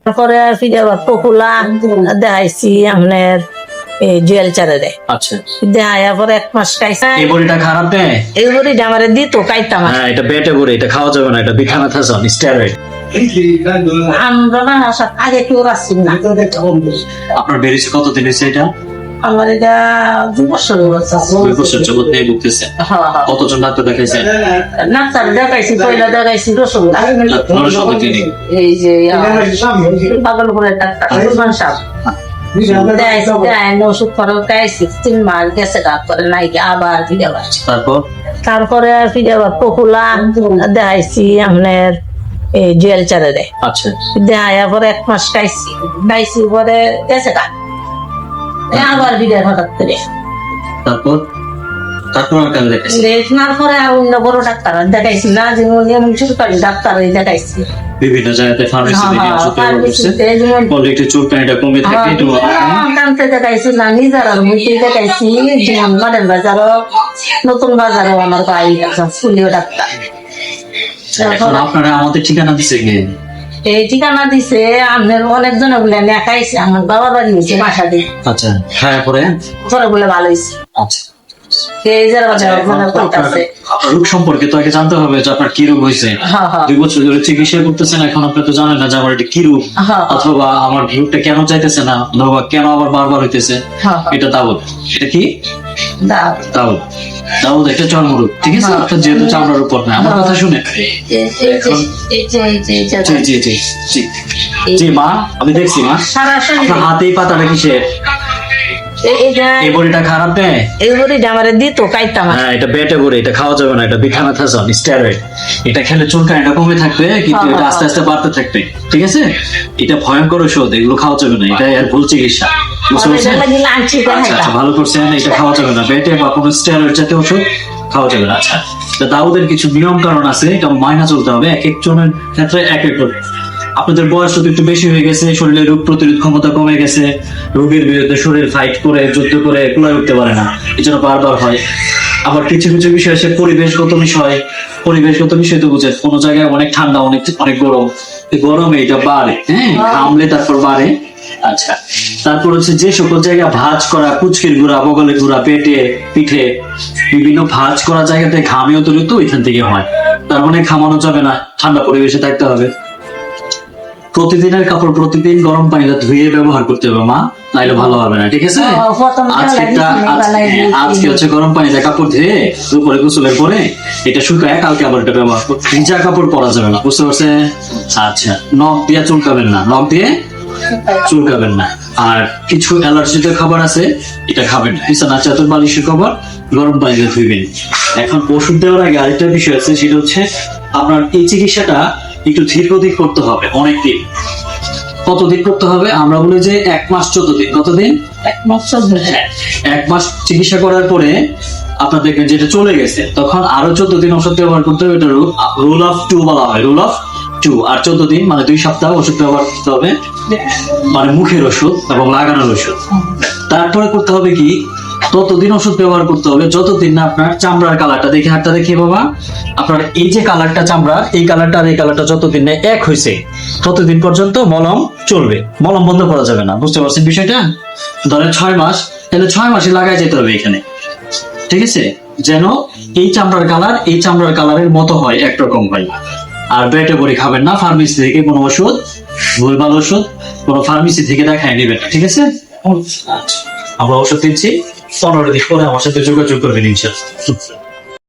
তারপরে ফিরে আবার পকুলা দেখাইছি আপনার জুয়েল চারে আচ্ছা দেখাইয়া পরে 1 মাস খাইছে। এই বড়িটা খারাপ দেয়? এই বড়িটা আমার দিত খাইতাম। হ্যাঁ, এটা বেটে বড়ি, এটা খাওয়া যাবে না, এটা বিঠানাথাজন স্টেরয়েড। আমরা না আগে কেউ আসছি না। আপনার বেরিয়েছে কতদিন হয়েছে এটা? আমার এটা 2 বছর হয়েছে। 2 বছর যাবত নিয়ে ভুগতেছে। কতজন ডাক্তার দেখাইছেন? ডাক্তার দেখাইছি, পয়লা দেখাইছি রসগোল্লা এই যে পাগলপুরের ডাক্তার রহমান সাহেব ওষুধ খরচ খাইছি 3 মাস গেছে ডাক্তারে নাই আবার ফিরে আবার। তারপরে ফিরে আবার পকুলা দেখাইছি আপনার জুয়েল চারে আচ্ছা দেখাইয়া পরে 1 মাস খাইছি পরে গেছে গা আবার ফিরে হঠাৎ করে। তারপর আর কাজ দেখাইছি? দেখার পরে আর অন্য বড় ডাক্তার দেখাইছি না, যে সরকারি ডাক্তার দেখাইছি বিভিন্ন জায়গাতে ফার্মেসি থেকে ওষুধ ব্যবহার করছে, বলে একটু চুলকানিটা কমে থাকে একটু কানতে দেখাইছি না, নিজের আর মুখে দেখাইছি মডেল বাজারও নতুন বাজারও আমার ভাই ফুলিও ডাক্তার। এখন আপনারা আমাদের ঠিকানা দিছে কি? এই ঠিকানা দিছে আপনার অনেকজন বলে দেখাইছে, আমার বাবার বাড়ি হয়েছে বাসা দিয়ে। আচ্ছা হ্যাঁ, পরে বলে ভালো হয়েছে। আচ্ছা রোগ সম্পর্কে তো আগে জানতে হবে যে আপনার কি রোগ হয়েছে। 2 বছর ধরে চিকিৎসা করতেছেন, এখন আপনি তো জানেন না যে আমার এটা কি রোগ, অথবা আমার রোগটা কেন চাইতেছে না, অথবা কেন আবার বারবার হইতেছে। এটা দাউদ, এটা কি দাউদ? দাউদ একটা চর্মরোগ, ঠিক আছে? আপনার যেহেতু চামড়ার উপর না, আমার কথা শুনে জি জি জি জি মা, আমি দেখছি মা আপনার হাতেই পাতাটা কিসের? এই বড়িটা খারাপ দেয়? এই বড়িটা আমার দিত খাইতাম। হ্যাঁ, এটা বেটে বড়ি, এটা খাওয়া যাবে না, এটা বিঠানাথাজন স্টেরয়েড। এটা খেলে চুলকানিটা কমে থাকবে, কিন্তু এটা আস্তে আস্তে বাড়তে থাকবে, ঠিক আছে? এটা ভয়ঙ্কর ওষুধ, এগুলো খাওয়া যাবে না, এটা এর ভুল চিকিৎসা, বুঝতে পারছেন? আচ্ছা ভালো করছেন, এটা খাওয়া যাবে না, বেটে বা কোনো স্টেরয়েড জাতীয় ওষুধ খাওয়া যাবে না। আচ্ছা, দাউদের কিছু নিয়ম কারণ আছে, এটা মাইনা চলতে হবে, এক একজনের ক্ষেত্রে এক এক করে। আপনাদের বয়স যদি একটু বেশি হয়ে গেছে, শরীরে রোগ প্রতিরোধ ক্ষমতা কমে গেছে, রোগের বিরুদ্ধে শরীর ফাইট করে যুদ্ধ করে কুলায় উঠতে পারে না, এই জন্য বারবার হয়। আবার কিছু কিছু বিষয় আছে পরিবেশগত বিষয়। পরিবেশগত বিষয় তো বুঝেন, কোনো জায়গায় অনেক ঠান্ডা, অনেক অনেক গরম, গরমে এটা বাড়ে, হ্যাঁ ঘামলে তারপর বাড়ে। আচ্ছা, তারপর হচ্ছে যে সকল জায়গা ভাঁজ করা, কুচকির গুঁড়া, বগলের গুঁড়া, পেটে পিঠে বিভিন্ন ভাঁজ করা জায়গাতে ঘামে অতিরিক্ত ওইখান থেকে হয়, তার মানে ঘামানো যাবে না, ঠান্ডা পরিবেশে থাকতে হবে। প্রতিদিনের কাপড় প্রতিদিন গরম পানিতে ধুয়ে ব্যবহার করতে হবে মা, নাইলে ভালো হবে না, ঠিক আছে? আজকে হচ্ছে গরম পানিতে কাপড় ধুয়ে দুপুরে গোসলের পরে এটা শুকায় কালকে আবার এটা ব্যবহার করতে, ভিজা কাপড় পরা যাবে না, বুঝতে পারছেন? আচ্ছা, নখ দিয়ে চুলকাবেন না, নখ দিয়ে চুলকাবেন না। আর কিছু অ্যালার্জিতে খাবার আছে, এটা খাবেন না। বিছানা চাদর বালিশের কভার গরম পানিতে ধুইবেন। এখন ওষুধ দেওয়ার আগে আরেকটা বিষয় আছে, সেটা হচ্ছে আপনার এই চিকিৎসাটা একটু ধীরগতিক করতে হবে, অনেকদিন। কতদিন করতে হবে? আমরা বলি যে 1 মাস 14 দিন। কতদিন? 1 মাস 14 দিন। 1 মাস চিকিৎসা করার পরে আপনার দেখবেন যেটা চলে গেছে, তখন আরো 14 দিন ওষুধ ব্যবহার করতে হবে। এটা রুল অফ 2 বলা হয়, রুল অফ 2। আর 14 দিন মানে 2 সপ্তাহ ওষুধ ব্যবহার করতে হবে, মানে মুখের ওষুধ এবং লাগানোর ওষুধ। তারপরে করতে হবে কি, ততদিন ওষুধ ব্যবহার করতে হবে যতদিন না আপনার চামড়ার কালারটা, দেখে হাতটা দেখিয়ে বাবা, আপনার এই যে কালারটা চামড়া, এই কালারটা আর এই কালারটা যতদিন না এক হয়েছে ততদিন পর্যন্ত মলম চলবে, মলম বন্ধ করা যাবে না, বুঝতে পারছেন বিষয়টা? ধরেন 6 মাস, তাহলে 6 মাসে লাগাই যেতে হবে এখানে, ঠিক আছে? যেন এই চামড়ার কালার এই চামড়ার কালারের মতো হয়, একরকম হয়। আর বেটে বড়ি খাবেন না, ফার্মেসি থেকে কোনো ওষুধ, ভুলভাল ওষুধ কোনো ফার্মেসি থেকে দেখায় নেবেন, ঠিক আছে? আমরা ওষুধ দিচ্ছি, 15 দিন পরে আমার সাথে যোগাযোগ করবেন ইনশাআল্লাহ।